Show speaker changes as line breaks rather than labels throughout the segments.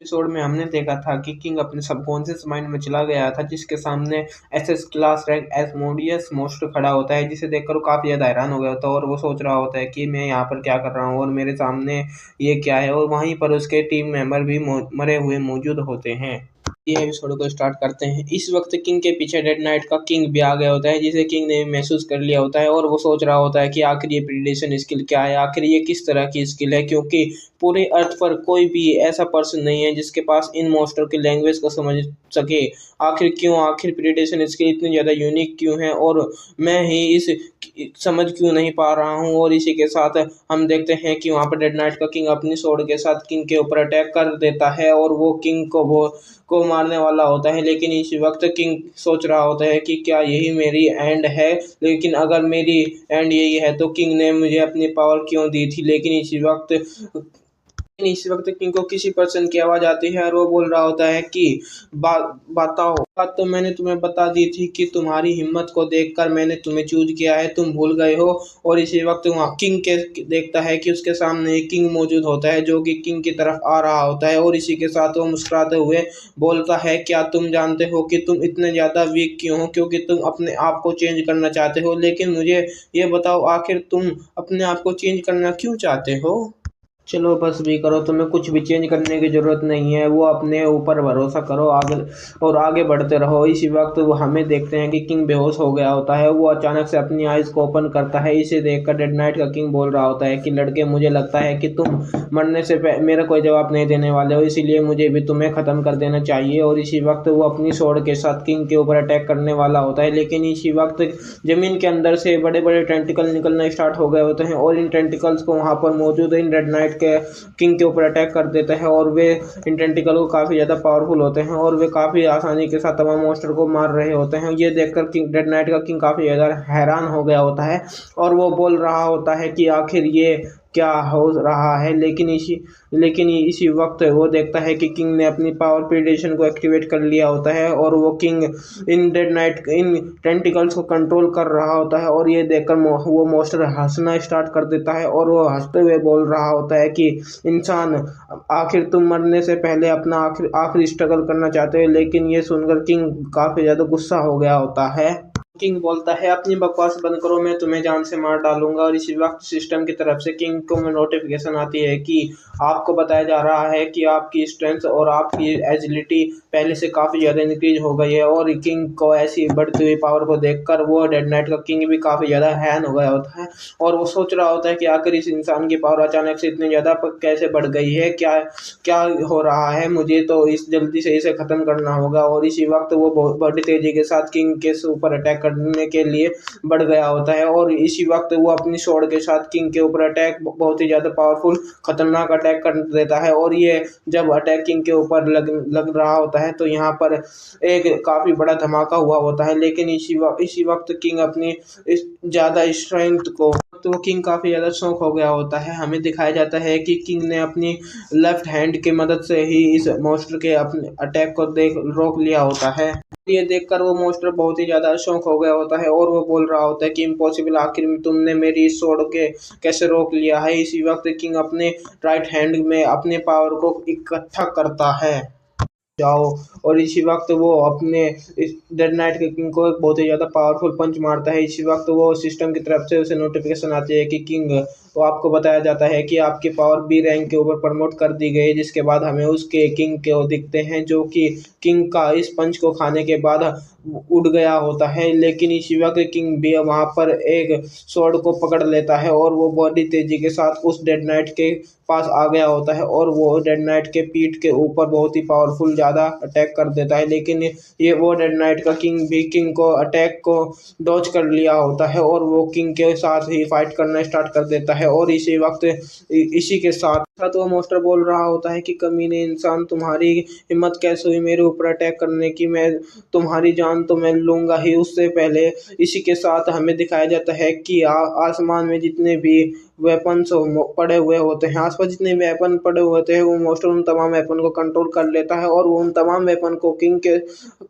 Episode में हमने देखा था कि किंग अपने सबकॉन्शियस माइंड में चला गया था, जिसके सामने एसएस क्लास रैंक एसमोडियस मोस्ट खड़ा होता है, जिसे देखकर वो काफ़ी ज़्यादा हैरान हो गया होता है और वो सोच रहा होता है कि मैं यहाँ पर क्या कर रहा हूँ और मेरे सामने ये क्या है। और वहीं पर उसके टीम मेंबर भी मरे हुए मौजूद होते हैं। ये एपिसोड को स्टार्ट करते हैं। इस वक्त किंग के पीछे डेड नाइट का किंग भी आ गया होता है, जिसे किंग ने महसूस कर लिया होता है और वो सोच रहा होता है कि आखिर ये प्रिडेशन स्किल क्या है, आखिर ये किस तरह की स्किल है, क्योंकि पूरे अर्थ पर कोई भी ऐसा पर्सन नहीं है जिसके पास इन मॉन्स्टर की लैंग्वेज को समझ सके। आखिर प्रिडेशन स्किल इतनी ज़्यादा यूनिक क्यों है और मैं ही इस समझ क्यों नहीं पा रहा हूँ। और इसी के साथ हम देखते हैं कि वहाँ पर डेड नाइट का किंग अपनी स्वॉर्ड के साथ किंग के ऊपर अटैक कर देता है और वो किंग को मारने वाला होता है। लेकिन इसी वक्त किंग सोच रहा होता है कि क्या यही मेरी एंड है, लेकिन अगर मेरी एंड यही है तो किंग ने मुझे अपनी पावर क्यों दी थी। लेकिन इस वक्त किंग को किसी पर्सन की आवाज़ आती है और वो बोल रहा होता है कि बताओ, बात तो मैंने तुम्हें बता दी थी कि तुम्हारी हिम्मत को देखकर मैंने तुम्हें चूज किया है, तुम भूल गए हो। और इसी वक्त वहाँ किंग के देखता है कि उसके सामने एक किंग मौजूद होता है जो कि किंग की तरफ आ रहा होता है और इसी के साथ वो मुस्कुराते हुए बोलता है, क्या तुम जानते हो कि तुम इतने ज़्यादा वीक क्यों हो, क्योंकि तुम अपने आप को चेंज करना चाहते हो। लेकिन मुझे ये बताओ, आखिर तुम अपने आप को चेंज करना क्यों चाहते हो। चलो बस भी करो, तुम्हें कुछ भी चेंज करने की ज़रूरत नहीं है, वो अपने ऊपर भरोसा करो आगे और आगे बढ़ते रहो। इसी वक्त वो हमें देखते हैं कि किंग बेहोश हो गया होता है। वो अचानक से अपनी आइज़ को ओपन करता है। इसे देखकर डेड नाइट का किंग बोल रहा होता है कि लड़के, मुझे लगता है कि तुम मरने से मेरा कोई जवाब नहीं देने वाले हो, इसीलिए मुझे भी तुम्हें ख़त्म कर देना चाहिए। और इसी वक्त वो अपनी स्वॉर्ड के साथ किंग के ऊपर अटैक करने वाला होता है। लेकिन इसी वक्त ज़मीन के अंदर से बड़े बड़े टेंटिकल निकलना स्टार्ट हो गए होते हैं और इन टेंटिकल्स को वहाँ पर मौजूद इन रेड नाइट के किंग के ऊपर अटैक कर देता है। और वे इन टेंटिकल को काफ़ी ज़्यादा पावरफुल होते हैं और वे काफ़ी आसानी के साथ तमाम मॉन्स्टर को मार रहे होते हैं। ये देखकर किंग रेड नाइट का किंग काफ़ी ज़्यादा हैरान हो गया होता है और वो बोल रहा होता है कि आखिर ये क्या हो रहा है। लेकिन इसी वक्त वो देखता है कि किंग ने अपनी पावर प्रिडेशन को एक्टिवेट कर लिया होता है और वो किंग इन टेंटिकल्स को कंट्रोल कर रहा होता है। और ये देखकर वो मॉन्स्टर हंसना स्टार्ट कर देता है और वो हंसते हुए बोल रहा होता है कि इंसान, आखिर तुम मरने से पहले अपना आखिरी स्ट्रगल करना चाहते हो। लेकिन ये सुनकर किंग काफ़ी ज़्यादा गुस्सा हो गया होता है। किंग बोलता है, अपनी बकवास बंद करो, मैं तुम्हें जान से मार डालूंगा। और इसी वक्त सिस्टम की तरफ से किंग को नोटिफिकेशन आती है कि आपको बताया जा रहा है कि आपकी स्ट्रेंथ और आपकी एजिलिटी पहले से काफ़ी ज़्यादा इंक्रीज हो गई है। और किंग को ऐसी बढ़ती हुई पावर को देखकर वो डेड नाइट का किंग भी काफ़ी ज़्यादा हैरान हो गया होता है और वो सोच रहा होता है कि आखिर इस इंसान की पावर अचानक से इतनी ज़्यादा कैसे बढ़ गई है, क्या क्या हो रहा है, मुझे तो इस जल्दी से इसे ख़त्म करना होगा। और इसी वक्त वो बहुत बड़ी तेज़ी के साथ किंग के ऊपर अटैक करने के लिए बढ़ गया होता है और इसी वक्त वो अपनी स्वॉर्ड के साथ किंग के ऊपर अटैक बहुत ही ज़्यादा पावरफुल खतरनाक अटैक कर देता है। और ये जब अटैक किंग के ऊपर लग रहा होता है तो यहाँ पर एक काफ़ी बड़ा धमाका हुआ होता है। लेकिन इसी वक्त किंग अपनी इस ज़्यादा स्ट्रेंथ को तो किंग काफ़ी ज़्यादा शौक हो गया होता है। हमें दिखाया जाता है कि किंग ने अपनी लेफ्ट हैंड की मदद से ही इस मॉन्स्टर के अपने अटैक को रोक लिया होता है। ये देखकर वो मॉन्स्टर बहुत ही ज़्यादा शौक हो गया होता है और वो बोल रहा होता है कि इम्पॉसिबल, आखिर में तुमने मेरी इस स्वॉर्ड के कैसे रोक लिया है। इसी वक्त किंग अपने राइट हैंड में अपने पावर को इकट्ठा करता है जाओ। और इसी वक्त वो अपने इस डेड नाइट के किंग को एक बहुत ही ज़्यादा पावरफुल पंच मारता है। इसी वक्त वो सिस्टम की तरफ से उसे नोटिफिकेशन आती है कि किंग, तो आपको बताया जाता है कि आपकी पावर बी रैंक के ऊपर प्रमोट कर दी गई है। जिसके बाद हमें उसके किंग को दिखते हैं जो कि किंग का इस पंच को खाने के बाद उड़ गया होता है। लेकिन इसी वक्त किंग भी वहाँ पर एक स्वॉर्ड को पकड़ लेता है और वो बड़ी तेजी के साथ उस डेड नाइट के पास आ गया होता है और वो डेड नाइट के पीठ के ऊपर बहुत ही पावरफुल ज़्यादा अटैक कर देता है। लेकिन ये वो डेड नाइट का किंग भी किंग को अटैक को डॉज कर लिया होता है और वो किंग के साथ ही फाइट करना स्टार्ट कर देता है। और इसी वक्त इसी के साथ साथ वो मोस्टर बोल रहा होता है कि कमीने इंसान, तुम्हारी हिम्मत कैसे हुई मेरे ऊपर अटैक करने की, मैं तुम्हारी जान तो मैं लूँगा ही उससे पहले। इसी के साथ हमें दिखाया जाता है कि आसमान में जितने भी वेपन्स पड़े हुए होते हैं, आसपास जितने वेपन पड़े हुए होते हैं, वो मोस्टर उन तमाम वेपन को कंट्रोल कर लेता है और वो उन तमाम वेपन को किंग के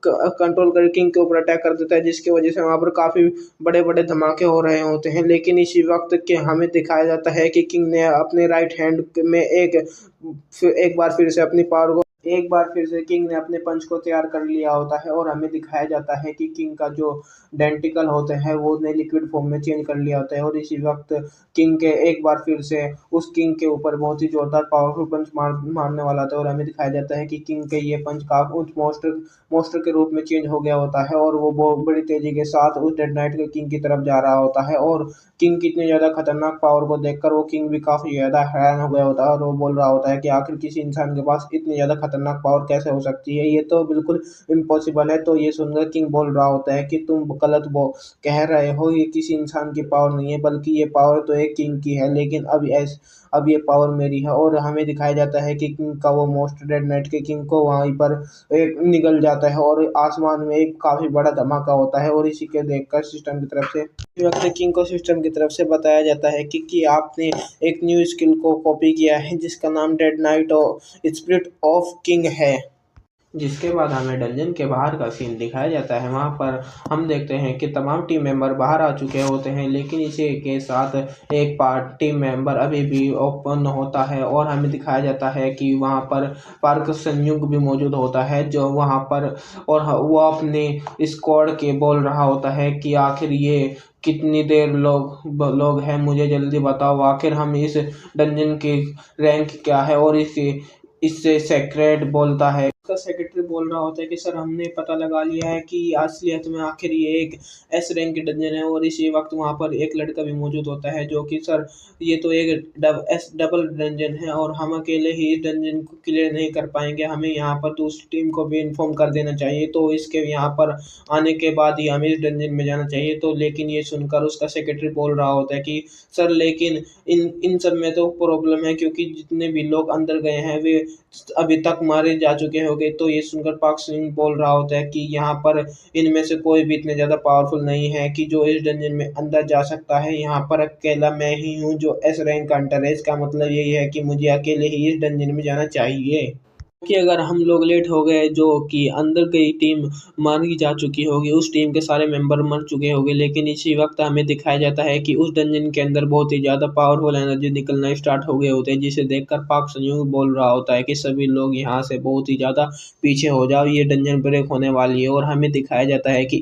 कंट्रोल कर किंग के ऊपर अटैक कर देता है, जिसकी वजह से वहाँ पर काफ़ी बड़े बड़े धमाके हो रहे होते हैं। लेकिन इसी वक्त के हमें दिखाया जाता है कि किंग ने अपने राइट हैंड में एक बार फिर से अपनी पावर को एक बार फिर से किंग ने अपने पंच को तैयार कर लिया होता है और हमें दिखाया जाता है कि किंग का जो डेंटिकल होते हैं वो उसने लिक्विड फॉर्म में चेंज कर लिया होता है और इसी वक्त किंग के एक बार फिर से उस किंग के ऊपर बहुत ही जोरदार पावरफुल पंच मारने वाला था और हमें दिखाया जाता है कि किंग के ये पंच का उस मॉन्स्टर के रूप में चेंज हो गया होता है और वो बहुत बड़ी तेजी के साथ उस डेड नाइट के किंग की तरफ जा रहा होता है। और किंग की इतनी ज़्यादा खतरनाक पावर को देखकर वो किंग भी काफ़ी ज़्यादा हैरान हो गया होता है और वो बोल रहा होता है कि आखिर किसी इंसान के पास इतनी ज़्यादा खतरनाक पावर कैसे हो सकती है, ये तो बिल्कुल इम्पॉसिबल है। तो ये सुनकर किंग बोल रहा होता है कि तुम गलत कह रहे हो, ये किसी इंसान की पावर नहीं है बल्कि ये पावर तो एक किंग की है, लेकिन अब ये पावर मेरी है। और हमें दिखाया जाता है कि किंग का वो मोस्ट डेड नाइट के किंग को वहीं पर एक निगल जाता है और आसमान में एक काफी बड़ा धमाका होता है और इसी के देखकर सिस्टम की तरफ से इसी वक्त किंग को सिस्टम की तरफ से बताया जाता है कि आपने एक न्यू स्किल को कॉपी किया है जिसका नाम डेड नाइट और स्पिरिट ऑफ किंग है। जिसके बाद हमें डंजन के बाहर का सीन दिखाया जाता है। वहाँ पर हम देखते हैं कि तमाम टीम मेंबर बाहर आ चुके होते हैं, लेकिन इसी के साथ एक पार्ट टीम मेंबर अभी भी ओपन होता है और हमें दिखाया जाता है कि वहाँ पर पार्क संयुग भी मौजूद होता है जो वहाँ पर और वो अपने स्क्वाड के बोल रहा होता है कि आखिर ये कितनी देर लोग हैं, मुझे जल्दी बताओ आखिर हम इस डंजन की रैंक क्या है। और इससे सेक्रेट बोलता है, उसका सेक्रेटरी बोल रहा होता है कि सर हमने पता लगा लिया है कि असलियत में आखिर ये एक एस रैंक की डंजन है। और इसी वक्त वहाँ पर एक लड़का भी मौजूद होता है जो कि सर ये तो एक डबल डंजन है और हम अकेले ही इस डंजन को क्लियर नहीं कर पाएंगे, हमें यहाँ पर दूसरी टीम को भी इन्फॉर्म कर देना चाहिए, तो इसके यहाँ पर आने के बाद ही हमें इस डंजन में जाना चाहिए। तो लेकिन ये सुनकर उसका सेक्रेटरी बोल रहा होता है कि सर लेकिन इन इन सब में तो प्रॉब्लम है क्योंकि जितने भी लोग अंदर गए हैं वे अभी तक मारे जा चुके होंगे। तो ये सुनकर पाक सिंह बोल रहा होता है कि यहाँ पर इनमें से कोई भी इतने ज़्यादा पावरफुल नहीं है कि जो इस डंजन में अंदर जा सकता है, यहाँ पर अकेला मैं ही हूँ जो एस रैंक का हंटर है। इसका मतलब यही है कि मुझे अकेले ही इस डंजन में जाना चाहिए, कि अगर हम लोग लेट हो गए जो कि अंदर की टीम मारी जा चुकी होगी, उस टीम के सारे मेंबर मर चुके होंगे। लेकिन इसी वक्त हमें दिखाया जाता है कि उस डंजन के अंदर बहुत ही ज़्यादा पावरफुल एनर्जी निकलना स्टार्ट हो गए होते हैं, जिसे देखकर पाक संयूग बोल रहा होता है कि सभी लोग यहाँ से बहुत ही ज़्यादा पीछे हो जाओ, ये डंजन ब्रेक होने वाली है। और हमें दिखाया जाता है कि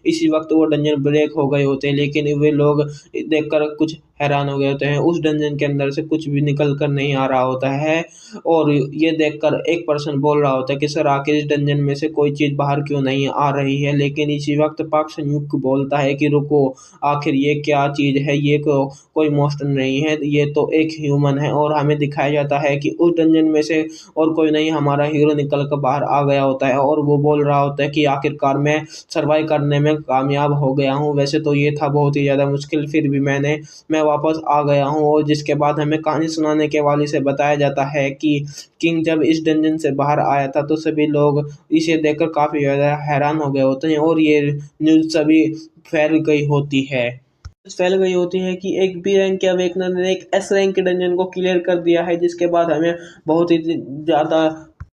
इसी वक्त वो डंजन ब्रेक हो गए होते हैं, लेकिन वे लोग देखकर कुछ हैरान हो गए होते हैं, उस डंजन के अंदर से कुछ भी निकल कर नहीं आ रहा होता है। और ये देखकर एक पर्सन बोल रहा होता है कि सर आखिर इस डंजन में से कोई चीज़ बाहर क्यों नहीं आ रही है। लेकिन इसी वक्त पाक संयुक्त बोलता है कि रुको, आखिर ये क्या चीज़ है, ये कोई मॉन्स्टर नहीं है, ये तो एक ह्यूमन है। और हमें दिखाया जाता है कि उस डंजन में से और कोई नहीं, हमारा हीरो निकल कर बाहर आ गया होता है और वो बोल रहा होता है कि आखिरकार मैं सर्वाइव करने में कामयाब हो गया हूँ। वैसे तो ये था बहुत ही ज़्यादा मुश्किल, फिर भी मैं वापस आ गया हूँ। और जिसके बाद हमें कहानी सुनाने के वाले से बताया जाता है कि किंग जब इस डंजन से बाहर आया था तो सभी लोग इसे देखकर काफ़ी ज़्यादा हैरान हो गए होते हैं और ये न्यूज़ सभी फैल गई होती है कि एक बी रैंक के अवेकनर ने एक एस रैंक के डंजन को क्लियर कर दिया है। जिसके बाद हमें बहुत ही ज़्यादा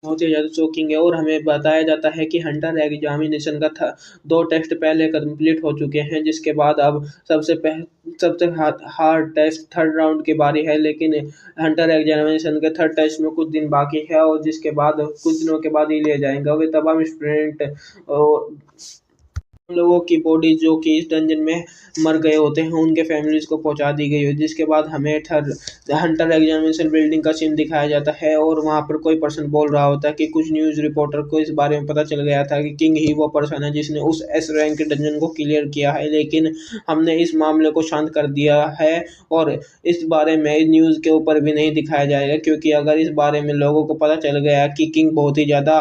बहुत ही ज़्यादा शॉकिंग है और हमें बताया जाता है कि हंटर एग्जामिनेशन का था 2 टेस्ट पहले कंप्लीट हो चुके हैं, जिसके बाद अब सबसे हार्ड टेस्ट थर्ड राउंड की बारी है। लेकिन हंटर एग्जामिनेशन के थर्ड टेस्ट में कुछ दिन बाकी है और जिसके बाद कुछ दिनों के बाद ही ले जाएंगे। वे तमाम स्टूडेंट और लोगों की बॉडी जो कि इस डंजन में मर गए होते हैं उनके फैमिलीज को पहुंचा दी गई है। जिसके बाद हमें हंटर एग्जामिनेशन बिल्डिंग का सीन दिखाया जाता है और वहां पर कोई पर्सन बोल रहा होता है कि कुछ न्यूज़ रिपोर्टर को इस बारे में पता चल गया था कि किंग ही वो पर्सन है जिसने उस एस रैंक के डंजन को क्लियर किया है, लेकिन हमने इस मामले को शांत कर दिया है और इस बारे में न्यूज़ के ऊपर भी नहीं दिखाया जाएगा, क्योंकि अगर इस बारे में लोगों को पता चल गया कि किंग बहुत ही ज़्यादा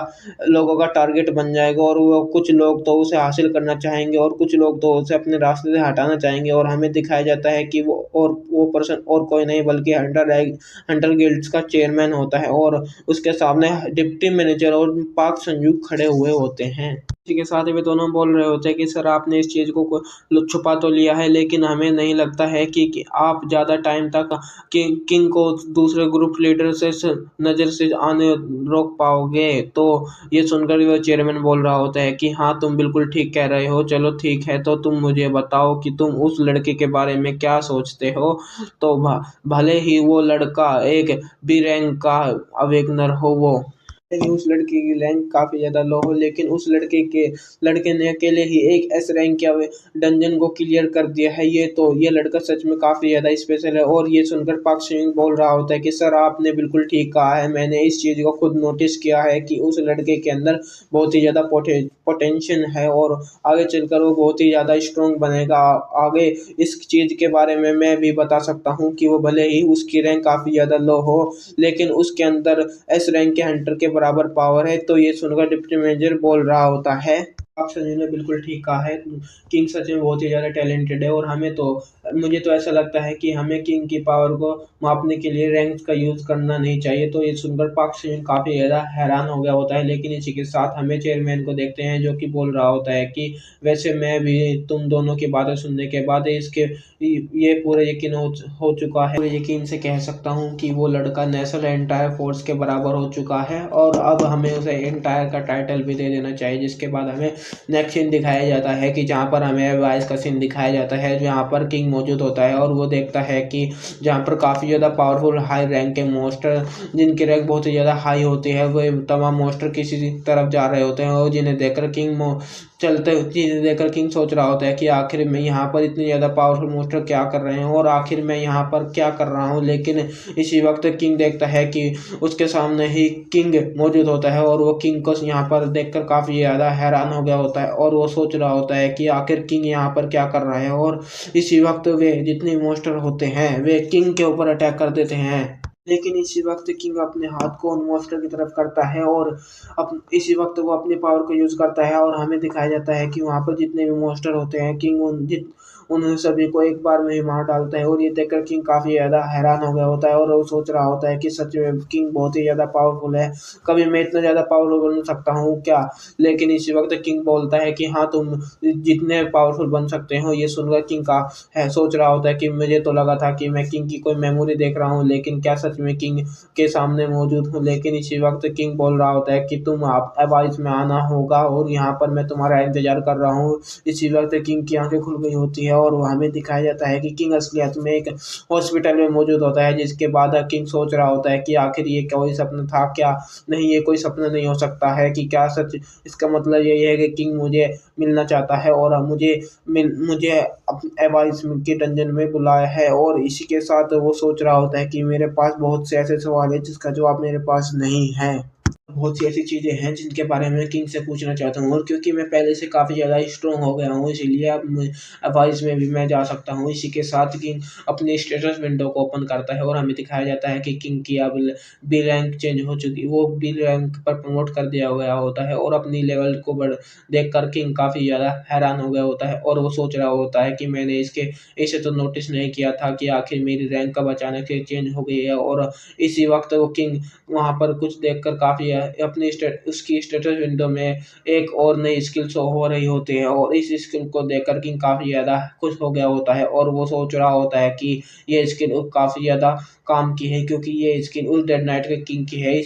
लोगों का टारगेट बन जाएगा और वो कुछ लोग तो उसे हासिल करना चाहेंगे और कुछ लोग तो उसे अपने रास्ते से हटाना चाहेंगे। और हमें दिखाया जाता है कि वो पर्सन और कोई नहीं बल्कि हंटर गिल्ड्स का चेयरमैन होता है और उसके सामने डिप्टी मैनेजर और पाक संयुक्त खड़े हुए होते हैं। इसी के साथ वे दोनों बोल रहे होते हैं कि सर आपने इस चीज़ को छुपा तो लिया है, लेकिन हमें नहीं लगता है कि आप ज़्यादा टाइम तक किंग को दूसरे ग्रुप लीडर से नज़र से आने रोक पाओगे। तो ये सुनकर वो चेयरमैन बोल रहा होता है कि हाँ तुम बिल्कुल ठीक कह रहे हो, चलो ठीक है, तो तुम मुझे बताओ कि तुम उस लड़के के बारे में क्या सोचते हो। तो भले ही वो लड़का एक बी रैंक का अवेकनर हो, वो नहीं, उस लड़के की रैंक काफ़ी ज़्यादा लो हो, लेकिन उस लड़के ने अकेले ही एक एस रैंक या डंजन को क्लियर कर दिया है। ये लड़का सच में काफ़ी ज़्यादा स्पेशल है। और ये सुनकर पाक सिंह बोल रहा होता है कि सर, आपने बिल्कुल ठीक कहा है, मैंने इस चीज़ को खुद नोटिस किया है कि उस लड़के के अंदर बहुत ही ज़्यादा पोटेंशियल है और आगे चलकर वो बहुत ही ज़्यादा स्ट्रोंग बनेगा। आगे इस चीज़ के बारे में मैं भी बता सकता हूँ कि वो भले ही उसकी रैंक काफ़ी ज़्यादा लो हो, लेकिन उसके अंदर एस रैंक के हंटर के बराबर पावर है। तो ये सुनकर डिप्टी मैनेजर बोल रहा होता है, आप सनी ने बिल्कुल ठीक कहा है, किंग सच में बहुत ही ज़्यादा टैलेंटेड है। और मुझे तो ऐसा लगता है कि हमें किंग की पावर को मापने के लिए रैंक का यूज़ करना नहीं चाहिए। तो ये सुनकर पाक सिंह काफ़ी ज़्यादा हैरान हो गया होता है। लेकिन इसी के साथ हमें चेयरमैन को देखते हैं, जो कि बोल रहा होता है कि वैसे मैं भी तुम दोनों की बातें सुनने के बाद इसके ये पूरे यकीन हो चुका है, पूरे यकीन से कह सकता हूँ कि वो लड़का नेशनल एंटायर फोर्स के बराबर हो चुका है। और अब हमें उसे एंटायर का टाइटल भी दे देना चाहिए। जिसके बाद हमें नेक्स्ट सीन दिखाया जाता है कि जहाँ पर हमें वाइस का सीन दिखाया जाता है, जहाँ पर किंग मौजूद होता है और वो देखता है कि जहाँ पर काफ़ी ज़्यादा पावरफुल हाई रैंक के मोस्टर, जिनकी रैंक बहुत ही ज़्यादा हाई होती है, वो तमाम मोस्टर किसी तरफ जा रहे होते हैं। और जिन्हें देखकर किंग सोच रहा होता है कि आखिर मैं यहाँ पर इतनी ज़्यादा पावरफुल मोस्टर क्या कर रहे हैं और आखिर मैं यहाँ पर क्या कर रहा हूँ। लेकिन इसी वक्त किंग देखता है कि उसके सामने ही किंग मौजूद होता है और वो किंग को यहाँ पर देखकर काफ़ी ज़्यादा हैरान हो गया होता है और वो सोच रहा होता है कि आखिर किंग यहाँ पर क्या कर रहा है। और इसी वक्त वे जितने मोस्टर होते हैं वे किंग के ऊपर अटैक कर देते हैं। लेकिन इसी वक्त किंग अपने हाथ को उन मोस्टर की तरफ करता है और इसी वक्त वो अपनी पावर को यूज़ करता है और हमें दिखाया जाता है कि वहाँ पर जितने भी मोस्टर होते हैं, किंग उन सभी को एक बार में ही मार डालता है। और ये देखकर किंग काफ़ी ज़्यादा हैरान हो गया होता है और वो सोच रहा होता है कि सच में किंग बहुत ही ज़्यादा पावरफुल है, कभी मैं इतना ज़्यादा पावरफुल बन सकता हूँ क्या। लेकिन इसी वक्त किंग बोलता है कि हाँ, तुम जितने पावरफुल बन सकते हो। ये सुनकर किंग का है सोच रहा होता है कि मुझे तो लगा था कि मैं किंग की कोई मेमोरी देख रहा हूँ, लेकिन क्या सच में किंग के सामने मौजूद हूँ। लेकिन इसी वक्त किंग बोल रहा होता है कि तुम आप आवाज़ में आना होगा और यहाँ पर मैं तुम्हारा इंतजार कर रहा हूँ। इसी वक्त किंग की आंखें खुल गई होती है और हमें दिखाया जाता है कि किंग असलियत में एक हॉस्पिटल में मौजूद होता है। जिसके बाद किंग सोच रहा होता है कि आखिर ये कोई सपना था क्या, नहीं ये कोई सपना नहीं हो सकता है कि क्या सच। इसका मतलब ये है कि किंग मुझे मिलना चाहता है और मुझे एवाइस के डंजन में बुलाया है। और इसी के साथ वो सोच रहा होता है कि मेरे पास बहुत से ऐसे सवाल है जिसका जवाब मेरे पास नहीं है। बहुत सी ऐसी चीज़ें हैं जिनके बारे में किंग से पूछना चाहता हूँ और क्योंकि मैं पहले से काफ़ी ज़्यादा स्ट्रॉन्ग हो गया हूँ, इसीलिए अब वॉइस में भी मैं जा सकता हूँ। इसी के साथ किंग अपनी स्टेटस विंडो को ओपन करता है और हमें दिखाया जाता है कि किंग की अब बी रैंक चेंज हो चुकी, वो बी रैंक पर प्रमोट कर दिया गया होता है। और अपनी लेवल को देख कर किंग काफ़ी ज़्यादा हैरान हो गया होता है और वो सोच रहा होता है कि मैंने इसे तो नोटिस नहीं किया था कि आखिर मेरी रैंक कब अचानक से चेंज हो गई है। और इसी वक्त वो किंग वहाँ पर कुछ देखकर काफ़ी उसकी स्टेटस विंडो में एक और नई स्किल शो हो रही होती है और इस स्किल को देखकर किंग काफ़ी ज़्यादा खुश हो गया होता है और वो सोच रहा होता है कि ये स्किल काफ़ी ज़्यादा काम की है, क्योंकि ये स्किल उस डेड नाइट के किंग की है,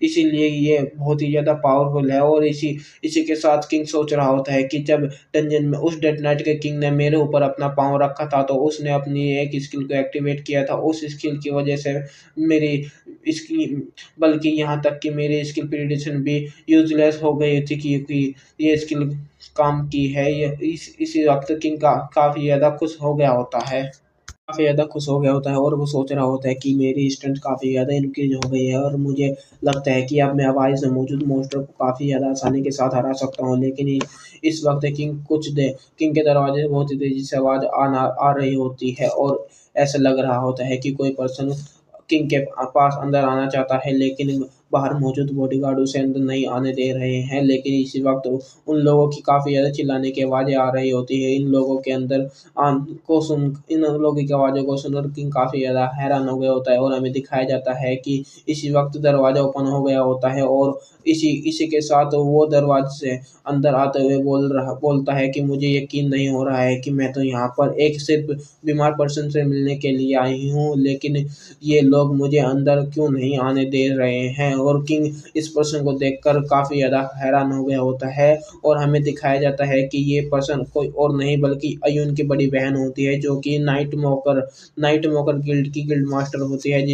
इसीलिए ये बहुत ही ज़्यादा पावरफुल है। और इसी के साथ किंग सोच रहा होता है कि जब डंजन में उस डेड नाइट के किंग ने मेरे ऊपर अपना पाँव रखा था तो उसने अपनी एक स्किल को एक्टिवेट किया था। उस स्किल की वजह से मेरी इसकी बल्कि यहाँ तक कि मेरी स्किल प्रिडिक्शन भी यूज़लेस हो गई थी, क्योंकि ये स्किल काम की है। ये इसी वक्त किंग काफ़ी ज़्यादा खुश हो गया होता है, काफ़ी ज़्यादा खुश हो गया होता है और वो सोच रहा होता है कि मेरी स्ट्रेंथ काफ़ी ज़्यादा इंक्रीज हो गई है और मुझे लगता है कि अब मैं आवाज़ में मौजूद मॉन्स्टर को काफ़ी ज़्यादा आसानी के साथ हरा सकता हूँ। लेकिन इस वक्त किंग के दरवाजे से बहुत ही तेज़ी से आवाज़ आ रही होती है और ऐसा लग रहा होता है कि कोई पर्सन किंग के पास अंदर आना चाहता है, लेकिन बाहर मौजूद बॉडीगार्ड उसे अंदर नहीं आने दे रहे हैं। लेकिन इसी वक्त उन लोगों की काफ़ी ज़्यादा चिल्लाने की आवाज़ें आ रही होती है। इन लोगों की आवाज़ों को सुनकर किंग काफ़ी ज़्यादा हैरान हो गया होता है और हमें दिखाया जाता है कि इसी वक्त दरवाज़ा ओपन हो गया होता है और इसी के साथ वो दरवाजे से अंदर आते हुए बोलता है कि मुझे यकीन नहीं हो रहा है कि मैं तो यहाँ पर एक सिर्फ बीमार पर्सन से मिलने के लिए आई हूँ, लेकिन ये लोग मुझे अंदर क्यों नहीं आने दे रहे हैं। और किंग इस पर्सन को देखकर काफ़ी ज़्यादा हैरान हो गया होता है और हमें दिखाया जाता है कि ये पर्सन कोई और नहीं बल्कि अयुन की बड़ी बहन होती है, जो कि नाइट मॉकर गिल्ड की गिल्ड मास्टर होती है,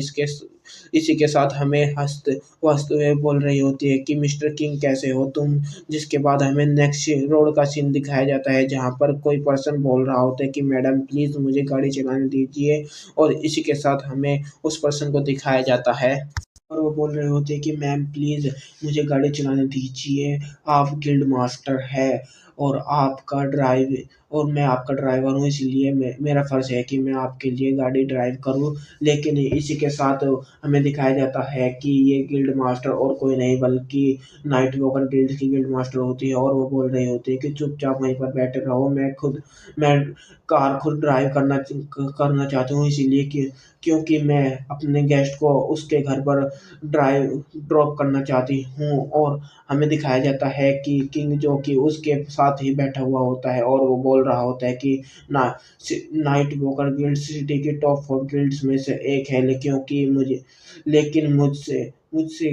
इसी के साथ हमें हँसते हँसते हुए बोल रही होती है कि मिस्टर किंग कैसे हो तुम। जिसके बाद हमें नेक्स्ट रोड का सीन दिखाया जाता है जहाँ पर कोई पर्सन बोल रहा होता है कि मैडम प्लीज़ मुझे गाड़ी चलाने दीजिए, और इसी के साथ हमें उस पर्सन को दिखाया जाता है और वो बोल रहे होते हैं कि मैम प्लीज़ मुझे गाड़ी चलाने दीजिए, आप गिल्ड मास्टर है और आपका ड्राइव और मैं आपका ड्राइवर हूँ, इसलिए मेरा फ़र्ज़ है कि मैं आपके लिए गाड़ी ड्राइव करूँ। लेकिन इसी के साथ हमें दिखाया जाता है कि ये गिल्ड मास्टर और कोई नहीं बल्कि नाइट वॉकर गिल्ड की गिल्ड मास्टर होती है, और वो बोल रही होती है कि चुपचाप वहीं पर बैठे रहो, मैं कार खुद ड्राइव करना चाहती हूँ, इसीलिए कि क्योंकि मैं अपने गेस्ट को उसके घर पर ड्राइव ड्रॉप करना चाहती हूँ। और हमें दिखाया जाता है कि किंग जो कि उसके साथ ही बैठा हुआ होता है और वो बोल रहा होता है कि ना नाइट वॉकर गिल्ड सिटी की टॉप 4 गिल्ड्स में से एक है, क्योंकि मुझे लेकिन मुझसे मुझसे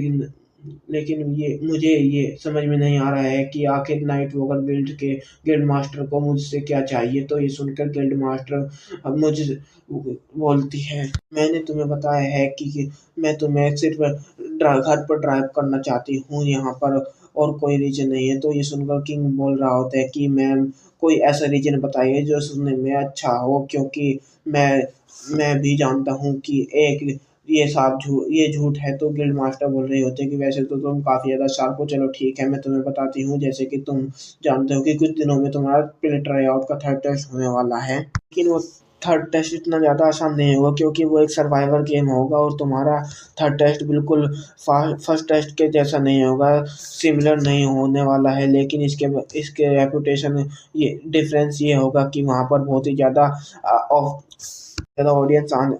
लेकिन ये मुझे ये समझ में नहीं आ रहा है कि आखिर नाइट वॉकर गिल्ड के गिल्ड मास्टर को मुझसे क्या चाहिए। तो ये सुनकर गिल्ड मास्टर अब मुझे बोलती है, मैंने तुम्हें बताया है कि मैं तुम्हें सिर्फ घर पर ड्राइव करना चाहती हूँ, यहाँ पर और कोई रीज़न नहीं है। तो ये सुनकर किंग बोल रहा होता है कि मैम कोई ऐसा रीज़न बताइए जो सुनने में अच्छा हो, क्योंकि मैं भी जानता हूँ कि एक ये झूठ है। तो गिल्ड मास्टर बोल रहे होते हैं कि वैसे तो तुम काफ़ी ज़्यादा शार्प हो, चलो ठीक है मैं तुम्हें बताती हूँ। जैसे कि तुम जानते हो कि कुछ दिनों में तुम्हारा प्ले ट्राई आउट का थर्ड टेस्ट होने वाला है, लेकिन वो थर्ड टेस्ट इतना ज़्यादा आसान नहीं होगा क्योंकि वो एक सर्वाइवर गेम होगा और तुम्हारा थर्ड टेस्ट बिल्कुल फर्स्ट टेस्ट के जैसा नहीं होगा, सिमिलर नहीं होने वाला है। लेकिन इसके रेपुटेशन ये डिफरेंस ये होगा कि वहाँ पर बहुत ही ज़्यादा ऑडियंस आने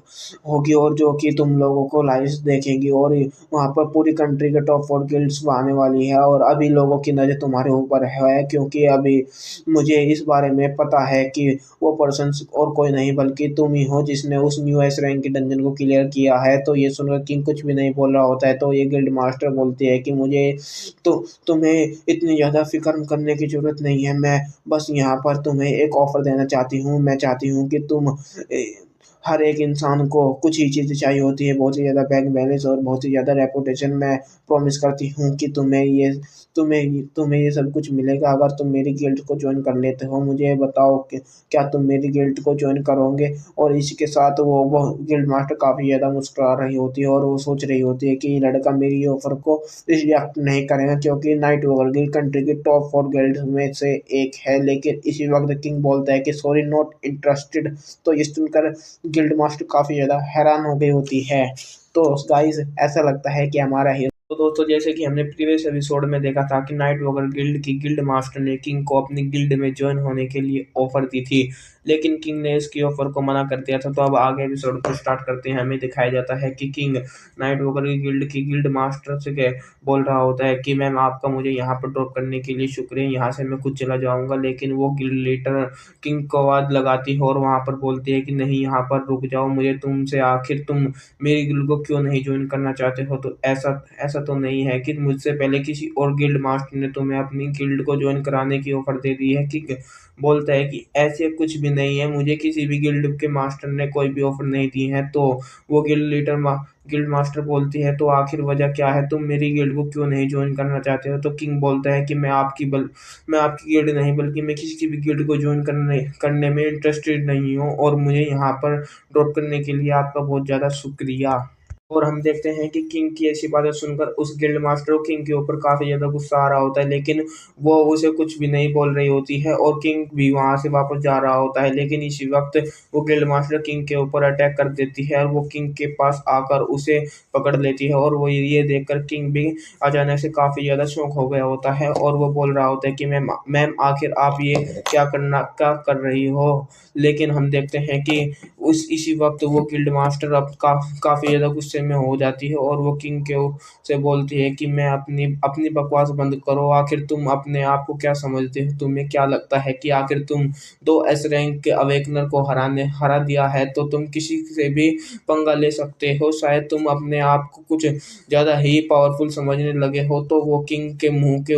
होगी और जो कि तुम लोगों को लाइव देखेंगी, और वहाँ पर पूरी कंट्री के टॉप 4 गिल्ड्स आने वाली है। और अभी लोगों की नज़र तुम्हारे ऊपर है क्योंकि अभी मुझे इस बारे में पता है कि वो पर्सन और कोई नहीं बल्कि तुम ही हो जिसने उस न्यू एस रैंक के डंजन को क्लियर किया है। तो ये सुनकर किंग कुछ भी नहीं बोल रहा होता है। तो ये गिल्ड मास्टर बोलती है कि मुझे तो तुम्हें इतनी ज़्यादा फ़िक्र करने की ज़रूरत नहीं है, मैं बस यहाँ पर तुम्हें एक ऑफ़र देना चाहती हूँ। मैं चाहती हूँ कि तुम हर एक इंसान को कुछ ही चीज़ें चाहिए होती है, बहुत ही ज़्यादा बैंक बैलेंस और बहुत ही ज़्यादा रेपुटेशन। मैं प्रॉमिस करती हूँ कि तुम्हें ये सब कुछ मिलेगा अगर तुम मेरी गिल्ड को जॉइन कर लेते हो। मुझे ये बताओ कि क्या तुम मेरी गिल्ड को जॉइन करोगे? और इसी के साथ वो गिल्ड मास्टर काफ़ी ज़्यादा मुस्कुरा रही होती है और वो सोच रही होती है कि ये लड़का मेरी ऑफ़र को रिजेक्ट नहीं करेगा क्योंकि नाइट ओवर गिल्ड कंट्री की टॉप 4 गिल्ड में से एक है। लेकिन इसी वक़्त किंग बोलता है कि सॉरी नॉट इंटरेस्टेड। तो ये सुनकर गिल्ड मास्टर काफ़ी ज़्यादा हैरान हो गई होती है। तो गाइस ऐसा लगता है कि हमारा हीरो, तो दोस्तों जैसे कि हमने प्रीवियस एपिसोड में देखा था कि नाइट वॉकर गिल्ड की गिल्ड मास्टर ने किंग को अपनी गिल्ड में ज्वाइन होने के लिए ऑफर दी थी, लेकिन किंग ने इसकी ऑफर को मना कर दिया था। तो अब आगे एपिसोड को स्टार्ट करते हैं। हमें दिखाया जाता है कि किंग नाइट वॉकर की गिल्ड मास्टर से बोल रहा होता है कि मैम आपका मुझे यहाँ पर ड्रॉप करने के लिए शुक्रिया, यहाँ से मैं खुद चला जाऊँगा। लेकिन वो गिल्ड लीडर किंग को आवाज़ लगाती है और वहाँ पर बोलती है कि नहीं यहाँ पर रुक जाओ, मुझे तुमसे आखिर तुम मेरी गिल्ड को क्यों नहीं ज्वाइन करना चाहते हो? तो ऐसा ऐसा तो नहीं है कि मुझसे पहले किसी और गिल्ड मास्टर ने तुम्हें अपनी गिल्ड को ज्वाइन कराने की ऑफर दे दी है? किंग बोलता है कि ऐसे कुछ भी नहीं है, मुझे किसी भी गिल्ड के मास्टर ने कोई भी ऑफर नहीं दी है। तो वो गिल्ड मास्टर बोलती है तो आखिर वजह क्या है, तुम मेरी गिल्ड को क्यों नहीं ज्वाइन करना चाहते हो? तो किंग बोलता है कि मैं आपकी गिल्ड नहीं बल्कि मैं किसी की भी गिल्ड को ज्वाइन करने में इंटरेस्टेड नहीं हूँ, और मुझे यहाँ पर ड्रॉप करने के लिए आपका बहुत ज़्यादा शुक्रिया। और हम देखते हैं कि किंग की ऐसी बातें सुनकर उस गिल्ड मास्टर को किंग के ऊपर काफ़ी ज़्यादा गुस्सा आ रहा होता है, लेकिन वो उसे कुछ भी नहीं बोल रही होती है और किंग भी वहाँ से वापस जा रहा होता है। लेकिन इसी वक्त वो गिल्ड मास्टर किंग के ऊपर अटैक कर देती है और वो किंग के पास आकर उसे पकड़ लेती है, और वो ये देखकर किंग भी अचानक से काफ़ी ज़्यादा शॉक हो गया होता है और वो बोल रहा होता है कि मैम आखिर आप ये क्या कर रही हो? लेकिन हम देखते हैं कि उस इसी वक्त वो गिल्ड मास्टर अब काफ़ी ज़्यादा गुस्से में हो जाती है और वो किंग के से बोलती है कि मैं अपनी अपनी बकवास बंद करो, आखिर तुम अपने आप को क्या समझते हो? तुम्हें क्या लगता है कि आखिर तुम 2 एस रैंक के अवेकनर को हरा दिया है तो तुम किसी से भी पंगा ले सकते हो? शायद तुम अपने आप को कुछ ज़्यादा ही पावरफुल समझने लगे हो। तो वो किंग के मुँह के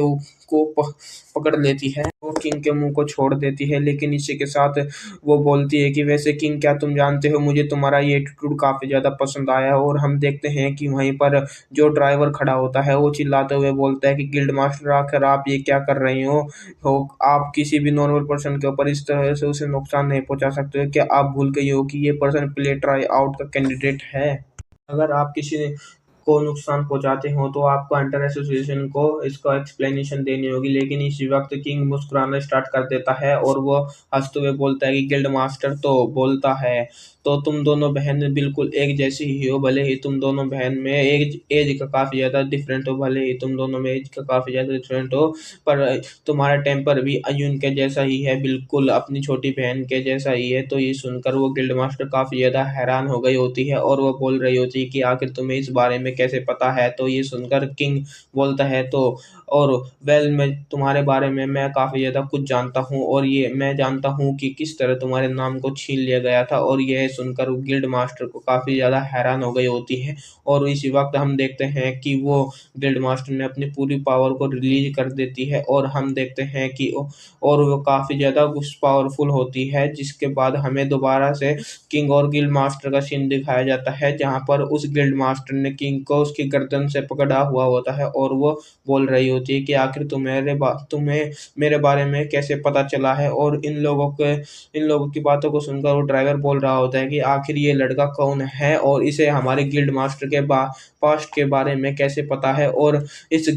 उसको पकड़ लेती है, वो किंग के मुंह को छोड़ देती है। लेकिन इसी के साथ वो बोलती है कि वैसे किंग, क्या तुम जानते हो, मुझे तुम्हारा ये एटीट्यूड काफ़ी ज़्यादा पसंद आया है। और हम देखते हैं कि वहीं पर जो ड्राइवर खड़ा होता है वो चिल्लाते हुए बोलता है कि गिल्ड मास्टर आखिर आप ये क्या कर रहे हो आप किसी भी नॉर्मल पर्सन के ऊपर इस तरह से उसे नुकसान नहीं पहुंचा सकते हो। क्या आप भूल गए हो कि ये पर्सन प्ले ट्राई आउट का कैंडिडेट है? अगर आप किसी को नुकसान पहुंचाते हो तो आपको एंटर एसोसिएशन को इसका एक्सप्लेनेशन देनी होगी। लेकिन इसी वक्त किंग मुस्कुराना स्टार्ट कर देता है और वो हंसते हुए बोलता है कि गिल्ड मास्टर तो बोलता है, तो तुम दोनों बहन बिल्कुल एक जैसी ही हो, भले ही तुम दोनों बहन में एज का काफ़ी ज़्यादा डिफरेंट हो, भले ही तुम दोनों में एज का काफ़ी ज़्यादा डिफरेंट हो, पर तुम्हारा टेम्पर भी अयुन के जैसा ही है, बिल्कुल अपनी छोटी बहन के जैसा ही है। तो ये सुनकर वो गिल्ड मास्टर काफ़ी ज़्यादा हैरान हो गई होती है और वो बोल रही होती है कि आखिर तुम्हें इस बारे में कैसे पता है? तो ये सुनकर किंग बोलता है, तो और वेल, मैं तुम्हारे बारे में मैं काफ़ी ज़्यादा कुछ जानता हूँ और ये मैं जानता हूँ कि किस तरह तुम्हारे नाम को छीन लिया गया था। और यह सुनकर गिल्ड मास्टर को काफ़ी ज़्यादा हैरान हो गई होती है। और इसी वक्त हम देखते हैं कि वो गिल्ड मास्टर ने अपनी पूरी पावर को रिलीज कर देती है और हम देखते हैं कि और वो काफ़ी ज़्यादा कुछ पावरफुल होती है। जिसके बाद हमें दोबारा से किंग और गिल्ड मास्टर का सीन दिखाया जाता है, जहाँ पर उस गिल्ड मास्टर ने किंग को उसकी गर्दन से पकड़ा हुआ होता है और वो बोल रही होती है कि आखिर तुम्हें मेरे बारे में कैसे पता चला है। और इन लोगों की बातों को सुनकर वो ड्राइवर बोल रहा होता है कि आखिर ये लड़का कौन है और इसे हमारे गिल्ड मास्टर के पास्ट के बारे में कैसे पता है। और इस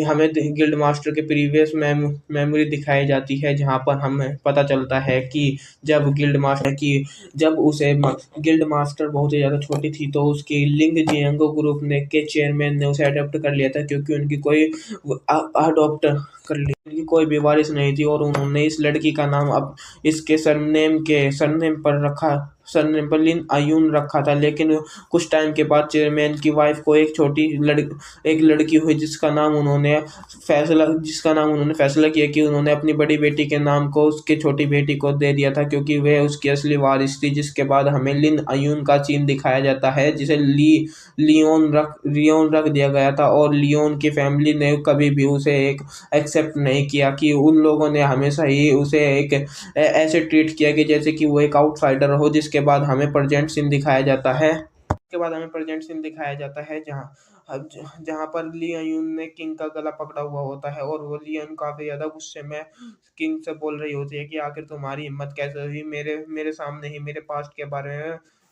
हमें गिल्ड मास्टर के प्रीवियस मेमोरी दिखाई जाती है, जहाँ पर हमें पता चलता है कि जब उसे गिल्ड मास्टर बहुत ही ज़्यादा छोटी थी तो उसकी लिंग जियांगो ग्रुप ने के चेयरमैन ने उसे अडॉप्ट कर लिया था, क्योंकि उनकी कोई अडॉप्ट कर ली उनकी कोई भी वारिस नहीं थी। और उन्होंने इस लड़की का नाम अब इसके सरनेम पर लिन अयून रखा था। लेकिन कुछ टाइम के बाद चेयरमैन की वाइफ को एक लड़की हुई जिसका नाम उन्होंने फैसला किया कि उन्होंने अपनी बड़ी बेटी के नाम को उसके छोटी बेटी को दे दिया था, क्योंकि वह उसकी असली वारिस थी। जिसके बाद हमें लिन अयून का सीन दिखाया जाता है, जिसे लियोन रख दिया गया था। और लियोन की फैमिली ने कभी भी उसे एक एक्सेप्ट नहीं किया, कि उन लोगों ने हमेशा ही उसे एक ऐसे ट्रीट किया कि जैसे कि वो एक आउटसाइडर हो। जिसके बाद हमें प्रेजेंट सीन दिखाया जाता है जहाँ पर ली अयून ने किंग का गला पकड़ा हुआ होता है और वो लियन काफी ज्यादा गुस्से में किंग से बोल रही होती है कि आखिर तुम्हारी हिम्मत कैसे हुई मेरे सामने ही मेरे पास्ट के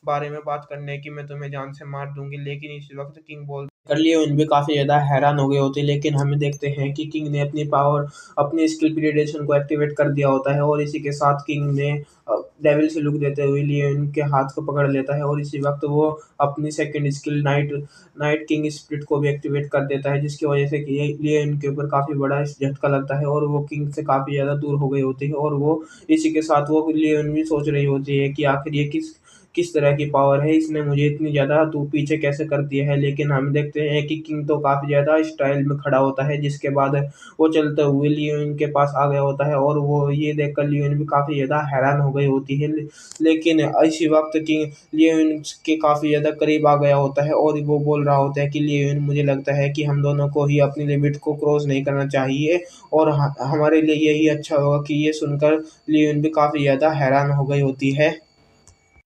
बारे में बात करने की, मैं तुम्हें जान से मार दूंगी। लेकिन इस वक्त किंग बोल कर लिए उन भी काफी ज्यादा हैरान हो गए होते हैं। लेकिन हमें देखते हैं कि किंग ने अपनी स्किल पीरियडेशन को एक्टिवेट कर दिया होता है और इसी के साथ किंग ने डेविल से लुक देते हुए लिए उनके हाथ को पकड़ लेता है। और इसी वक्त वो अपनी second skill night king spirit को भी एक्टिवेट कर देता है, जिसकी वजह से कि लिए इनके ऊपर काफी बड़ा झटका लगता है और वो किंग से काफी ज्यादा दूर हो गई होती है। और वो इसी के साथ वो लियोन भी सोच रही होती है कि आखिर ये किस तरह की पावर है, इसने मुझे इतनी ज़्यादा तू पीछे कैसे कर दिया है। लेकिन हम देखते हैं कि किंग तो काफ़ी ज़्यादा स्टाइल में खड़ा होता है, जिसके बाद वो चलते हुए लियोन के पास आ गया होता है और वो ये देखकर लियोन भी काफ़ी ज़्यादा हैरान हो गई होती है। लेकिन इसी वक्त किंग लियोन के काफ़ी ज़्यादा करीब आ गया होता है और वो बोल रहा होता है कि लियोन, मुझे लगता है कि हम दोनों को ही अपनी लिमिट को क्रॉस नहीं करना चाहिए और हमारे लिए यही अच्छा होगा। कि ये सुनकर लियोन भी काफ़ी ज़्यादा हैरान हो गई होती है।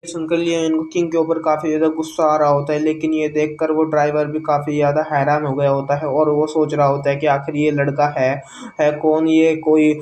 सुनकर लियोन किंग के ऊपर काफी ज्यादा गुस्सा आ रहा होता है, लेकिन ये देखकर वो ड्राइवर भी काफी ज्यादा हैरान हो गया होता है और वो सोच रहा होता है कि आखिर ये लड़का है कौन, ये कोई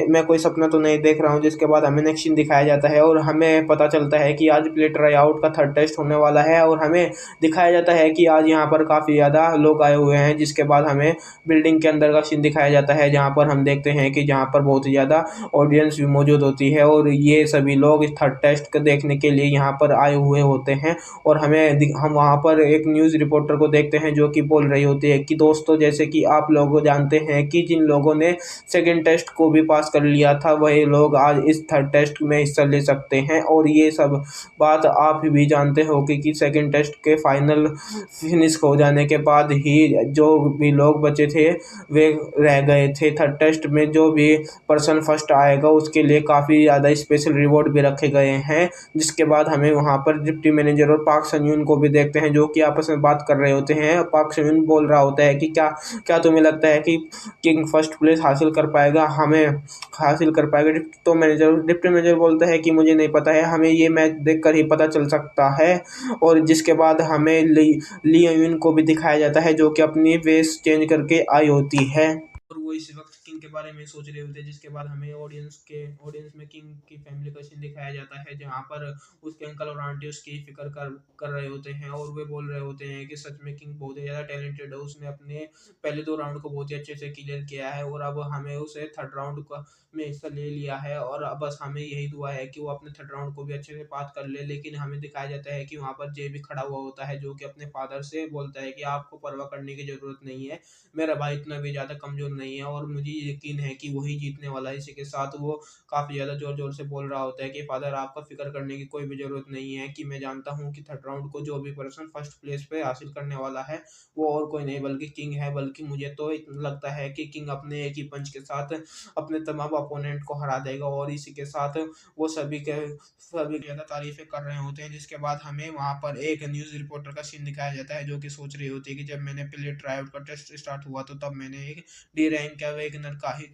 मैं कोई सपना तो नहीं देख रहा हूँ। जिसके बाद हमें नेक्स्ट सीन दिखाया जाता है और हमें पता चलता है कि आज प्ले ट्राई आउट का थर्ड टेस्ट होने वाला है और हमें दिखाया जाता है कि आज यहाँ पर काफी ज्यादा लोग आए हुए हैं। जिसके बाद हमें बिल्डिंग के अंदर का सीन दिखाया जाता है, जहाँ पर हम देखते हैं कि जहाँ पर बहुत ही ज्यादा ऑडियंस भी मौजूद होती है और ये सभी लोग इस थर्ड टेस्ट को देखने के लिए यहाँ पर आए हुए होते हैं। और हम वहाँ पर एक न्यूज़ रिपोर्टर को देखते हैं जो कि बोल रही होती है कि दोस्तों, जैसे कि आप लोग जानते हैं कि जिन लोगों ने सेकंड टेस्ट को भी पास कर लिया था वही लोग आज इस थर्ड टेस्ट में हिस्सा ले सकते हैं। और ये सब बात आप भी जानते हो कि सेकंड टेस्ट के फाइनल फिनिश हो जाने के बाद ही जो भी लोग बचे थे वे रह गए थे। थर्ड टेस्ट में जो भी पर्सन फर्स्ट आएगा उसके लिए काफ़ी ज़्यादा स्पेशल रिवॉर्ड भी रखे गए हैं। जिसके इसके बाद हमें वहाँ पर डिप्टी मैनेजर और पाक संयून को भी देखते हैं जो कि आपस में बात कर रहे होते हैं। पाक संयून बोल रहा होता है कि क्या क्या तुम्हें लगता है कि किंग फर्स्ट प्लेस हासिल कर पाएगा, हमें हासिल कर पाएगा? तो डिप्टी मैनेजर बोलता है कि मुझे नहीं पता है, हमें ये मैच देखकर ही पता चल सकता है। और जिसके बाद हमें ली यून को भी दिखाया जाता है जो कि अपनी वेश चेंज करके आई होती है और वो इस वक्त किंग के बारे में सोच रहे होते हैं। जिसके बाद हमें ऑडियंस में किंग की फैमिली का सीन दिखाया जाता है जहाँ पर उसके अंकल और आंटी उसकी फिक्र कर रहे होते हैं और वे बोल रहे होते हैं कि सच में किंग बहुत ही ज़्यादा टैलेंटेड है, उसने अपने पहले 2 राउंड को बहुत ही अच्छे से क्लियर किया है और अब हमें उसे थर्ड राउंड का में हिस्सा ले लिया है और अब बस हमें यही दुआ है कि वो अपने थर्ड राउंड को भी अच्छे से पास कर ले। लेकिन हमें दिखाया जाता है कि वहाँ पर जे भी खड़ा हुआ होता है जो कि अपने फादर से बोलता है कि आपको परवाह करने की ज़रूरत नहीं है, मेरा भाई इतना भी ज़्यादा कमज़ोर नहीं है और मुझे यकीन है कि वही जीतने वाला है। इसी के साथ वो काफ़ी ज़्यादा ज़ोर-ज़ोर से बोल रहा होता है कि फादर आपका फ़िक्र करने की कोई भी ज़रूरत नहीं है, कि मैं जानता हूँ कि थर्ड राउंड को जो भी पर्सन फर्स्ट प्लेस पे हासिल करने वाला है, वो और कोई नहीं बल्कि किंग है। बल्कि मुझे तो इतना लगता है कि किंग अपने एक ही पंच के साथ अपने तमाम अपोनेंट को हरा देगा और इसी के साथ वो सभी ज़्यादा तारीफ़ें कर रहे होते हैं। जिसके बाद हमें वहाँ पर एक न्यूज़ रिपोर्टर का सीन दिखाया जाता है जो कि सोच रही होती है कि जब मैंने पहले ट्राई आउट का टेस्ट स्टार्ट हुआ तो तब मैंने एक डी रैंक का वेगनर का ही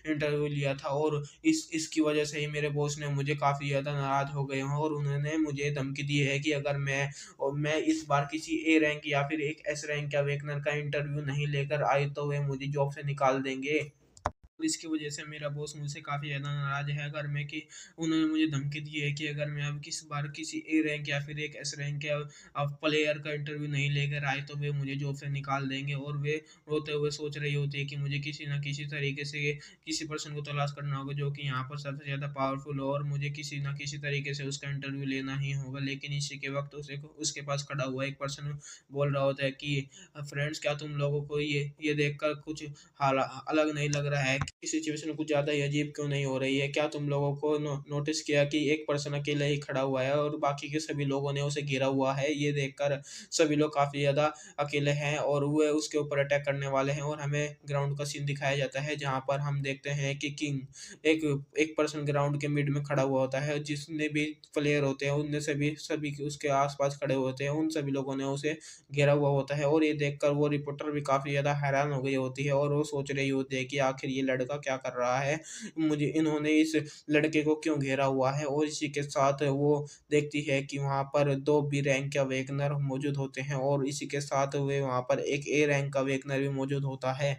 इंटरव्यू लिया था और इसकी वजह से ही मेरे बॉस ने मुझे काफ़ी ज़्यादा नाराज़ हो गए हैं और उन्होंने मुझे धमकी दी है कि अगर मैं इस बार किसी ए रैंक या फिर एक एस रैंक या वेगनर का इंटरव्यू नहीं लेकर आई तो वे मुझे जॉब से निकाल देंगे। इसकी वजह से मेरा बॉस मुझसे काफ़ी ज़्यादा नाराज़ है। अगर मैं कि उन्होंने मुझे धमकी दी है कि अगर मैं अब किस बार किसी ए रैंक या फिर एक एस रैंक या अब प्लेयर का इंटरव्यू नहीं लेकर आए तो वे मुझे जॉब से निकाल देंगे और वे रोते हुए सोच रही होती है कि मुझे किसी न किसी तरीके से किसी पर्सन को तलाश करना होगा जो कि यहाँ पर सबसे ज़्यादा पावरफुल हो और मुझे किसी न किसी तरीके से उसका इंटरव्यू लेना ही होगा। लेकिन इसी के वक्त उसे उसके पास खड़ा हुआ एक पर्सन बोल रहा होता है कि फ्रेंड्स, क्या तुम लोगों को ये देखकर कुछ अलग नहीं लग रहा है कि सिचुएशन कुछ ज़्यादा ही अजीब क्यों नहीं हो रही है? क्या तुम लोगों को नोटिस किया कि एक पर्सन अकेला ही खड़ा हुआ है और बाकी के सभी लोगों ने उसे घेरा हुआ है? ये देखकर सभी लोग काफ़ी ज़्यादा अकेले हैं और वो उसके ऊपर अटैक करने वाले हैं और हमें ग्राउंड का सीन दिखाया जाता है जहाँ पर हम देखते हैं कि किंग एक एक पर्सन ग्राउंड के मिड में खड़ा हुआ होता है। जितने भी प्लेयर होते हैं उनमें से भी सभी उसके आस-पास खड़े होते हैं, उन सभी लोगों ने उसे घेरा हुआ होता है और ये देखकर वो रिपोर्टर भी काफ़ी ज़्यादा हैरान हो गई होती है और वो सोच रही होती है कि आखिर ये लड़का क्या कर रहा है? मुझे इन्होंने इस लड़के को क्यों घेरा हुआ है? और इसी के साथ वो देखती है कि वहाँ पर 2 बी रैंक का वेगनर मौजूद होते हैं और इसी के साथ वे वहाँ पर एक ए रैंक का वेगनर भी मौजूद होता है।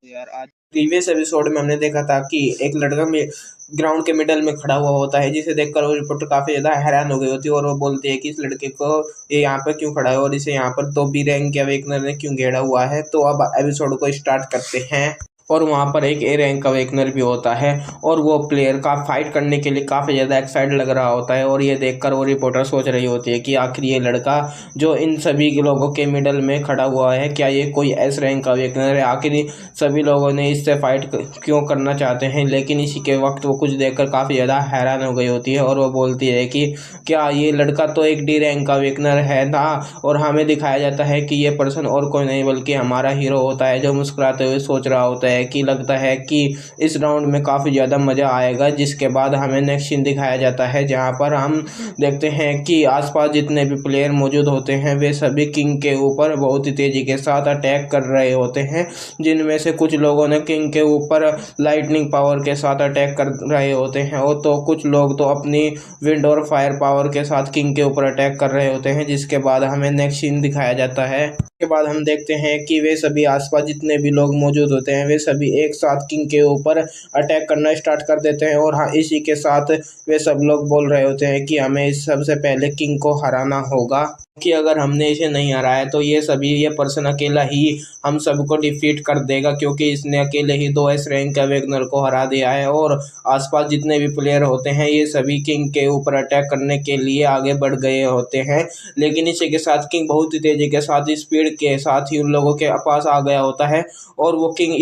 यार, आज प्रीवियस एपिसोड में हमने देखा था कि एक लड़का में ग्राउंड के मिडल में खड़ा हुआ होता है जिसे देखकर वो रिपोर्टर काफ़ी ज़्यादा हैरान हो गई होती है और वो बोलती है कि इस लड़के को ये यहाँ पर क्यों खड़ा है और इसे यहाँ पर 2 बी रैंक या वेगनर ने क्यों घेरा हुआ है। तो अब एपिसोड को स्टार्ट करते हैं और वहाँ पर एक ए रैंक का वेगनर भी होता है और वो प्लेयर का फाइट करने के लिए काफ़ी ज़्यादा एक्साइटेड लग रहा होता है और ये देखकर वो रिपोर्टर सोच रही होती है कि आखिर ये लड़का जो इन सभी लोगों के मिडल में खड़ा हुआ है, क्या ये कोई एस रैंक का वेगनर है? आखिर सभी लोगों ने इससे फाइट क्यों करना चाहते हैं? लेकिन इसी के वक्त वो कुछ देखकर काफ़ी ज़्यादा हैरान हो गई होती है और वो बोलती है कि क्या ये लड़का तो एक डी रैंक का वेगनर है ना? और हमें दिखाया जाता है कि ये पर्सन और कोई नहीं बल्कि हमारा हीरो होता है जो मुस्कुराते हुए सोच रहा होता है कि लगता है कि इस राउंड में काफ़ी ज़्यादा मज़ा आएगा। जिसके बाद हमें नेक्स्ट सीन दिखाया जाता है जहाँ पर हम देखते हैं कि आसपास जितने भी प्लेयर मौजूद होते हैं वे सभी किंग के ऊपर बहुत ही तेज़ी के साथ अटैक कर रहे होते हैं, जिनमें से कुछ लोगों ने किंग के ऊपर लाइटनिंग पावर के साथ अटैक कर रहे होते हैं और तो कुछ लोग तो अपनी विंड और फायर पावर के साथ किंग के ऊपर अटैक कर रहे होते हैं। जिसके बाद हमें नेक्स्ट सीन दिखाया जाता है। के बाद हम देखते हैं कि वे सभी आसपास जितने भी लोग मौजूद होते हैं वे सभी एक साथ किंग के ऊपर अटैक करना स्टार्ट कर देते हैं और हाँ, इसी के साथ वे सब लोग बोल रहे होते हैं कि हमें सबसे पहले किंग को हराना होगा, कि अगर हमने इसे नहीं हराया तो ये पर्सन अकेला ही हम सबको डिफीट कर देगा, क्योंकि इसने अकेले ही 2 एस रैंक का वेगनर को हरा दिया है और आसपास जितने भी प्लेयर होते हैं ये सभी किंग के ऊपर अटैक करने के लिए आगे बढ़ गए होते हैं। लेकिन इसी के साथ किंग बहुत ही तेज़ी के साथ स्पीड के साथ ही उन लोगों के पास आ गया होता है और वो किंग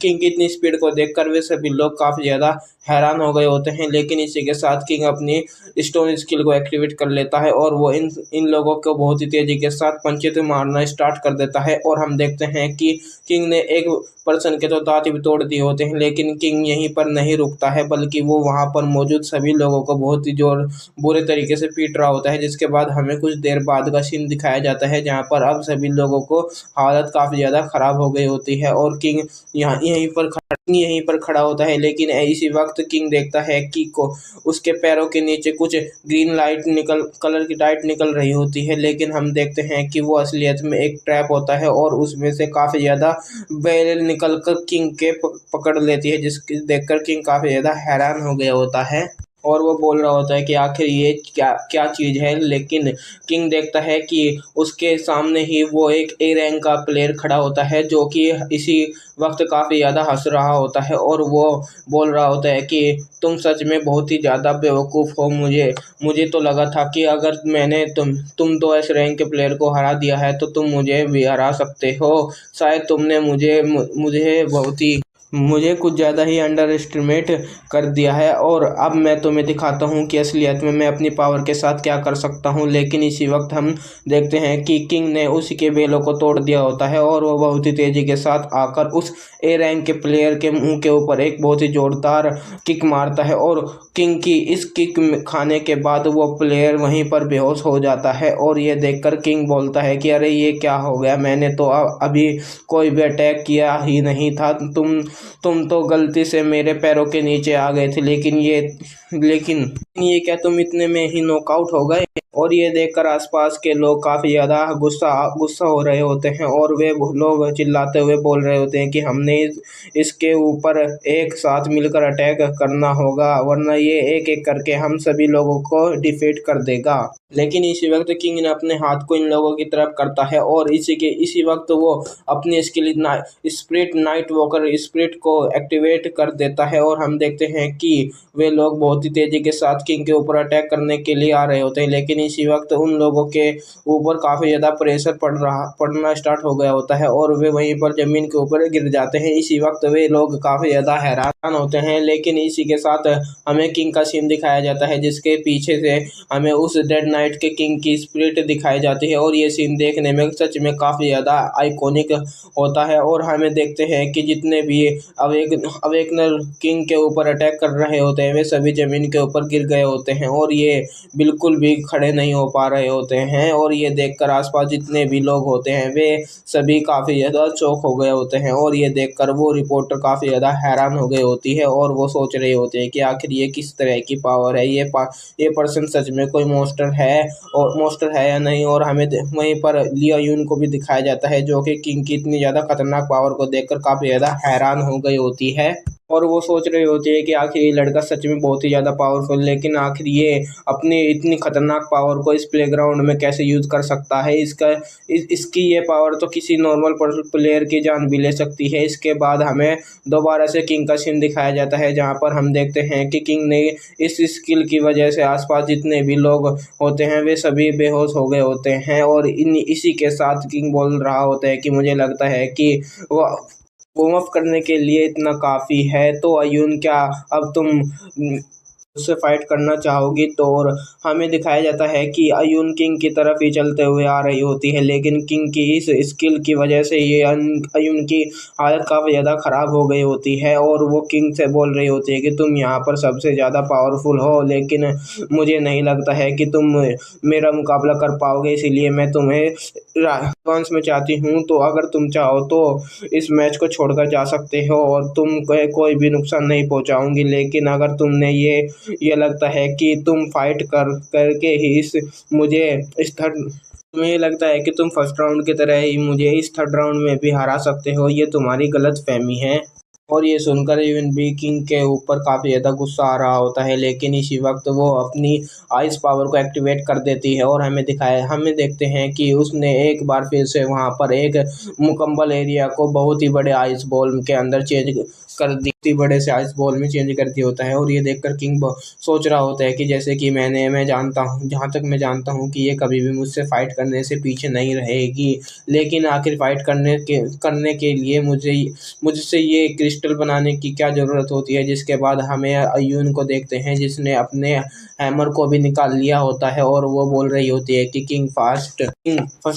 की इतनी स्पीड को देखकर वे सभी लोग काफ़ी ज़्यादा हैरान हो गए होते हैं। लेकिन इसी के साथ किंग अपनी स्टोन स्किल को एक्टिवेट कर लेता है और वो इन लोगों को बहुत ही तेजी के साथ पंचित मारना स्टार्ट कर देता है और हम देखते हैं कि किंग ने एक पर्सन के तो दांत भी तोड़ दिए होते हैं, लेकिन किंग यहीं पर नहीं रुकता है बल्कि वो वहां पर मौजूद सभी लोगों को बहुत ही जोर बुरे तरीके से पीट रहा होता है। जिसके बाद हमें कुछ देर बाद का सीन दिखाया जाता है जहां पर अब सभी लोगों को हालत काफी ज्यादा खराब हो गई होती है और किंग यहीं पर खड़ा होता है। लेकिन इसी वक्त किंग देखता है कि उसके पैरों के नीचे कुछ ग्रीन लाइट निकल कलर की लाइट निकल रही होती है, लेकिन हम देखते हैं कि वो असलियत में एक ट्रैप होता है और उसमें से काफी ज्यादा बेल निकल कर किंग के पकड़ लेती है, जिसकी देखकर किंग काफी ज्यादा हैरान हो गया होता है और वो बोल रहा होता है कि आखिर ये क्या क्या चीज़ है। लेकिन किंग देखता है कि उसके सामने ही वो एक ए रैंक का प्लेयर खड़ा होता है जो कि इसी वक्त काफ़ी ज़्यादा हंस रहा होता है और वो बोल रहा होता है कि तुम सच में बहुत ही ज़्यादा बेवकूफ़ हो। मुझे तो लगा था कि अगर मैंने तुम तो एस रैंक के प्लेयर को हरा दिया है तो तुम मुझे भी हरा सकते हो। शायद तुमने मुझे मुझे कुछ ज़्यादा ही अंडर एस्टिमेट कर दिया है और अब मैं तुम्हें दिखाता हूँ कि असलियत में मैं अपनी पावर के साथ क्या कर सकता हूँ। लेकिन इसी वक्त हम देखते हैं कि किंग ने उसी के बेलों को तोड़ दिया होता है और वो बहुत ही तेज़ी के साथ आकर उस ए रैंक के प्लेयर के मुंह के ऊपर एक बहुत ही जोरदार किक मारता है और किंग की इस किक खाने के बाद वो प्लेयर वहीं पर बेहोश हो जाता है और ये देखकर किंग बोलता है कि अरे ये क्या हो गया, मैंने तो अभी कोई भी अटैक किया ही नहीं था। तुम तो गलती से मेरे पैरों के नीचे आ गए थे, लेकिन ये क्या तुम इतने में ही नॉकआउट हो गए। और ये देखकर आसपास के लोग काफ़ी ज़्यादा गुस्सा हो रहे होते हैं और वे लोग चिल्लाते हुए बोल रहे होते हैं कि हमने इसके ऊपर एक साथ मिलकर अटैक करना होगा, वरना ये एक एक करके हम सभी लोगों को डिफीट कर देगा। लेकिन इसी वक्त किंग ने अपने हाथ को इन लोगों की तरफ करता है और इसी वक्त वो अपनी skill spirit night walker spirit को एक्टिवेट कर देता है और हम देखते हैं कि वे लोग बहुत ही तेजी के साथ किंग के ऊपर अटैक करने के लिए आ रहे होते हैं। लेकिन इसी वक्त उन लोगों के ऊपर काफ़ी ज़्यादा प्रेशर पड़ना स्टार्ट हो गया होता है और वे वहीं पर ज़मीन के ऊपर गिर जाते हैं। इसी वक्त वे लोग काफ़ी ज़्यादा हैरान होते हैं। लेकिन इसी के साथ हमें किंग का सीन दिखाया जाता है जिसके पीछे से हमें उस डेड नाइट के किंग की स्पिरिट दिखाई जाती है और ये सीन देखने में सच में काफ़ी ज़्यादा आइकॉनिक होता है। और हमें देखते हैं कि जितने भी अवेकनर किंग के ऊपर अटैक कर रहे होते हैं वे सभी ज़मीन के ऊपर गिर गए होते हैं और ये बिल्कुल भी खड़े नहीं हो पा रहे होते हैं और ये देखकर आसपास जितने भी लोग होते हैं वे सभी काफ़ी ज़्यादा चौंक हो गए होते हैं और ये देखकर वो रिपोर्टर काफ़ी ज़्यादा हैरान हो गई होती है और वो सोच रहे होते हैं कि आखिर ये किस तरह की पावर है, ये पर्सन सच में कोई मॉन्स्टर है या नहीं। और हमें वहीं पर लिया यून को भी दिखाया जाता है जो कि किंग की इतनी ज़्यादा खतरनाक पावर को देखकर काफ़ी ज़्यादा हैरान हो गई होती है और वो सोच रही होती है कि आखिर ये लड़का सच में बहुत ही ज़्यादा पावरफुल, लेकिन आखिर ये अपनी इतनी खतरनाक पावर को इस प्लेग्राउंड में कैसे यूज़ कर सकता है। इसकी ये पावर तो किसी नॉर्मल प्लेयर की जान भी ले सकती है। इसके बाद हमें दोबारा से किंग का सीन दिखाया जाता है जहाँ पर हम देखते हैं कि किंग ने इस स्किल की वजह से आसपास जितने भी लोग होते हैं वे सभी बेहोश हो गए होते हैं और इसी के साथ किंग बोल रहा होता है कि मुझे लगता है कि वार्म अप करने के लिए इतना काफ़ी है। तो अयून क्या अब तुम उससे फाइट करना चाहोगी? तो और हमें दिखाया जाता है कि अयून किंग की तरफ ही चलते हुए आ रही होती है, लेकिन किंग की इस स्किल की वजह से ये अयून की हालत काफ़ी ज़्यादा ख़राब हो गई होती है और वो किंग से बोल रही होती है कि तुम यहाँ पर सबसे ज़्यादा पावरफुल हो, लेकिन मुझे नहीं लगता है कि तुम मेरा मुकाबला कर पाओगे, इसीलिए मैं तुम्हें एडवांस में चाहती हूँ। तो अगर तुम चाहो तो इस मैच को छोड़कर जा सकते हो और तुम कोई भी नुकसान नहीं पहुँचाऊँगी, लेकिन अगर तुमने ये लगता है कि तुम फाइट करके ही तुम्हें ये लगता है कि तुम फर्स्ट राउंड की तरह ही मुझे इस थर्ड राउंड में भी हरा सकते हो, ये तुम्हारी गलतफहमी है। और ये सुनकर इवन बी किंग के ऊपर काफ़ी ज़्यादा गुस्सा आ रहा होता है, लेकिन इसी वक्त वो अपनी आइस पावर को एक्टिवेट कर देती है और हमें देखते हैं कि उसने एक बार फिर से वहाँ पर एक मुकम्मल एरिया को बहुत ही बड़े आइस बॉल के अंदर चेंज कर दिया। इतनी बड़े से आइस बॉल में चेंज कर दिया होता है। और ये देखकर किंग सोच रहा होता है कि जैसे कि मैं जानता हूँ, जहाँ तक मैं जानता हूँ कि ये कभी भी मुझसे फाइट करने से पीछे नहीं रहेगी, लेकिन आखिर फाइट करने के लिए मुझसे ये क्रिस्टल बनाने की क्या ज़रूरत होती है। जिसके बाद हमें अय्यून को देखते हैं जिसने अपने हैमर को भी निकाल लिया होता है और वो बोल रही होती है कि किंग फर्स्ट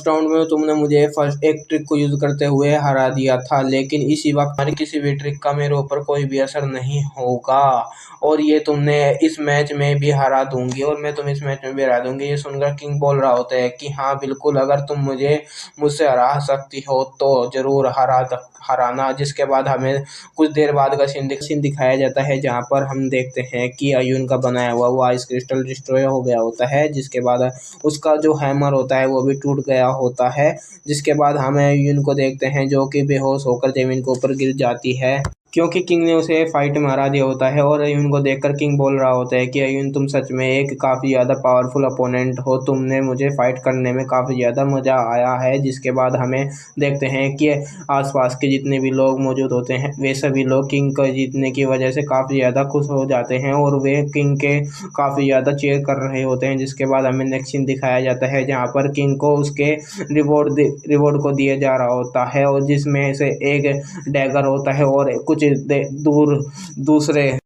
राउंड में तुमने मुझे फर्स्ट एक ट्रिक को यूज करते हुए हरा दिया था, लेकिन इसी वक्त हमारी किसी भी ट्रिक का मेरे ऊपर कोई भी असर नहीं होगा और ये तुमने इस मैच में भी हरा दूंगी और मैं तुम्हें इस मैच में भी हरा दूंगी। ये सुनकर किंग बोल रहा होता है कि हाँ बिल्कुल, अगर तुम मुझसे हरा सकती हो तो जरूर हराना। जिसके बाद हमें कुछ देर बाद का सीन दिखाया जाता है जहाँ पर हम देखते हैं कि अय्यून का बनाया हुआ वो आइस क्रिस्टल डिस्ट्रॉय हो गया होता है। जिसके बाद उसका जो हैमर होता है वो भी टूट गया होता है। जिसके बाद हमें अय्यून को देखते हैं जो कि बेहोश होकर जमीन के ऊपर गिर जाती है क्योंकि किंग ने उसे फाइट में हरा दिया होता है। और अय्यून को देखकर किंग बोल रहा होता है कि अय्यून, तुम सच में एक काफ़ी ज़्यादा पावरफुल अपोनेंट हो, तुमने मुझे फाइट करने में काफ़ी ज़्यादा मज़ा आया है। जिसके बाद हमें देखते हैं कि आसपास के जितने भी लोग मौजूद होते हैं वे सभी लोग किंग को जीतने की वजह से काफ़ी ज़्यादा खुश हो जाते हैं और वे किंग के काफ़ी ज़्यादा चीयर कर रहे होते हैं। जिसके बाद हमें नेक्स्ट सीन दिखाया जाता है जहाँ पर किंग को उसके रिवॉर्ड को दिया जा रहा होता है और जिसमें से एक डैगर होता है और कुछ दूर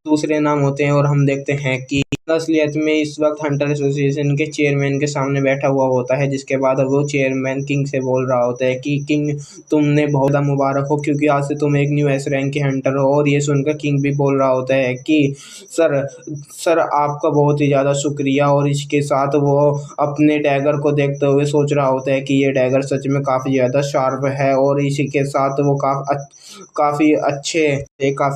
दूसरे नाम होते हैं। और हम देखते हैं कि असलियत में इस वक्त हंटर एसोसिएशन के चेयरमैन के सामने बैठा हुआ होता है। जिसके बाद वो चेयरमैन किंग से बोल रहा होता है कि किंग, तुमने बहुत ज़्यादा मुबारक हो क्योंकि आज से तुम एक न्यू एस रैंक के हंटर हो। और ये सुनकर किंग भी बोल रहा होता है कि सर आपका बहुत ही ज़्यादा शुक्रिया। और इसके साथ वो अपने डैगर को देखते हुए सोच रहा होता है कि ये डैगर सच में काफ़ी ज़्यादा शार्प है और इसी के साथ वो काफ़ी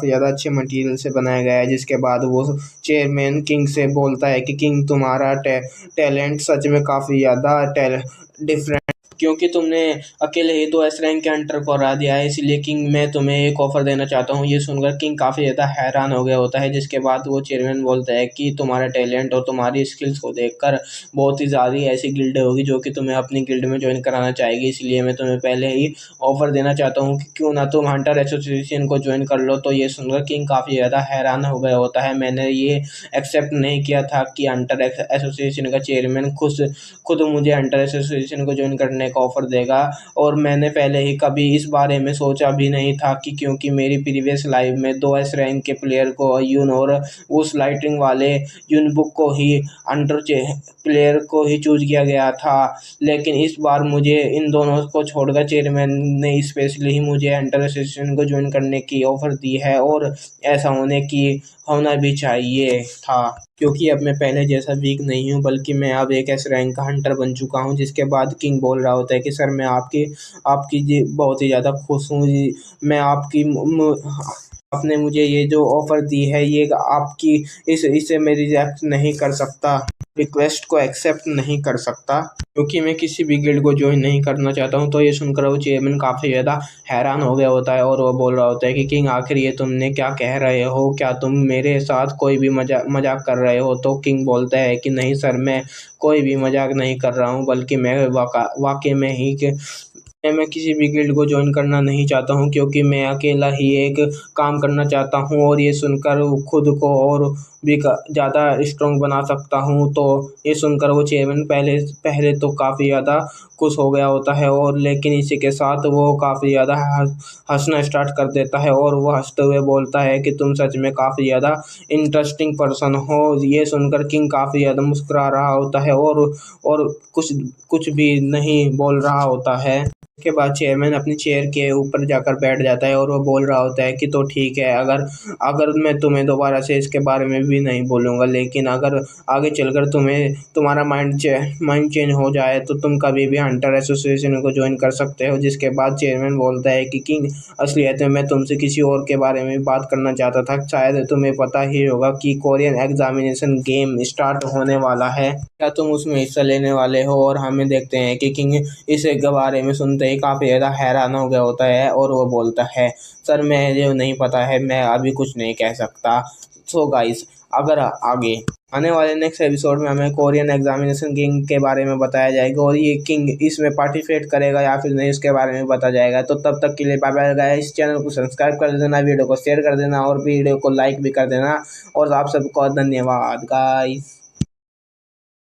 ज़्यादा अच्छे मटेरियल से बनाया गया है। जिसके बाद वो चेयरमैन किंग से बोलता है कि किंग, तुम्हारा टैलेंट सच में काफ़ी ज़्यादा डिफरेंट, क्योंकि तुमने अकेले ही 2 एस रैंक के हंटर को हरा दिया है। इसलिए किंग, मैं तुम्हें एक ऑफ़र देना चाहता हूँ। ये सुनकर किंग काफ़ी ज़्यादा हैरान हो गया होता है। जिसके बाद वो चेयरमैन बोलता है कि तुम्हारा टैलेंट और तुम्हारी स्किल्स को देखकर बहुत ही ज़्यादा ऐसी गिल्ड होगी जो कि तुम्हें अपनी गिल्ड में ज्वाइन कराना चाहेगी। इसलिए मैं तुम्हें पहले ही ऑफ़र देना चाहता हूँ कि क्यों ना तुम हंटर एसोसिएशन को ज्वाइन कर लो। तो ये सुनकर किंग काफ़ी ज़्यादा हैरान हो गया होता है। मैंने ये एक्सेप्ट नहीं किया था कि हंटर एसोसिएशन का चेयरमैन खुद मुझे हंटर एसोसिएशन को ज्वाइन करने का ऑफर देगा और मैंने पहले ही कभी इस बारे में सोचा भी नहीं था कि क्योंकि मेरी प्रीवियस लाइफ में 2 एस रैंक के प्लेयर को अय्यून और उस लाइटिंग वाले यूनबुक को ही अंडर प्लेयर को ही चूज किया गया था। लेकिन इस बार मुझे इन दोनों को छोड़कर चेयरमैन ने स्पेशली ही मुझे हंटर एसोसिएशन को ज्वाइन करने की ऑफर दी है और ऐसा होना भी चाहिए था क्योंकि अब मैं पहले जैसा वीक नहीं हूँ, बल्कि मैं अब एक एस रैंक का हंटर बन चुका हूँ। जिसके बाद किंग बोल रहा होता है कि सर, मैं आपकी जी बहुत ही ज़्यादा खुश हूँ जी। मैं आपने मुझे ये जो ऑफ़र दी है ये आपकी इसे मैं रिजेक्ट नहीं कर सकता, रिक्वेस्ट को एक्सेप्ट नहीं कर सकता क्योंकि मैं किसी भी गिल्ड को ज्वाइन नहीं करना चाहता हूँ। तो ये सुनकर वो चेयरमैन काफ़ी ज़्यादा हैरान हो गया होता है और वो बोल रहा होता है कि किंग, आखिर ये तुमने क्या कह रहे हो? क्या तुम मेरे साथ कोई भी मजाक कर रहे हो? तो किंग बोलता है कि नहीं सर, मैं कोई भी मजाक नहीं कर रहा हूँ, बल्कि मैं वाकई में ही मैं किसी भी गिल्ड को ज्वाइन करना नहीं चाहता हूँ क्योंकि मैं अकेला ही एक काम करना चाहता हूँ और ये सुनकर खुद को और भी ज़्यादा स्ट्रॉन्ग बना सकता हूँ। तो ये सुनकर वो चेयरमैन पहले तो काफ़ी ज़्यादा खुश हो गया होता है और लेकिन इसी के साथ वो काफ़ी ज़्यादा हंसना स्टार्ट कर देता है और वो हंसते हुए बोलता है कि तुम सच में काफ़ी ज़्यादा इंटरेस्टिंग पर्सन हो। ये सुनकर किंग काफ़ी ज़्यादा मुस्कुरा रहा होता है और कुछ भी नहीं बोल रहा होता है। के बाद चेयरमैन अपनी चेयर के ऊपर जाकर बैठ जाता है और वो बोल रहा होता है कि तो ठीक है, अगर मैं तुम्हें दोबारा से इसके बारे में भी नहीं बोलूँगा, लेकिन अगर आगे चलकर तुम्हारा माइंड चेंज हो जाए तो तुम कभी भी हंटर एसोसिएशन को ज्वाइन कर सकते हो। जिसके बाद चेयरमैन बोलता है कि किंग, असलियत में मैं तुमसे किसी और के बारे में बात करना चाहता था। शायद तुम्हें पता ही होगा कि कोरियन एग्जामिनेशन गेम स्टार्ट होने वाला है, क्या तुम उसमें हिस्सा लेने वाले हो? और हमें देखते हैं कि किंग इस बारे में सुनते ही काफ़ी ज़्यादा हैरान हो गया होता है और वो बोलता है, सर मुझे नहीं पता है, मैं अभी कुछ नहीं कह सकता। सो गाइस, अगर आगे आने वाले नेक्स्ट एपिसोड में हमें कोरियन एग्जामिनेशन किंग के बारे में बताया जाएगा और ये किंग इसमें पार्टिसिपेट करेगा या फिर नहीं उसके बारे में बताया जाएगा। तो तब तक के लिए बाय बाय गाइस, इस चैनल को सब्सक्राइब कर देना, वीडियो को शेयर कर देना और वीडियो को लाइक भी कर देना और आप सबको धन्यवाद गाइस।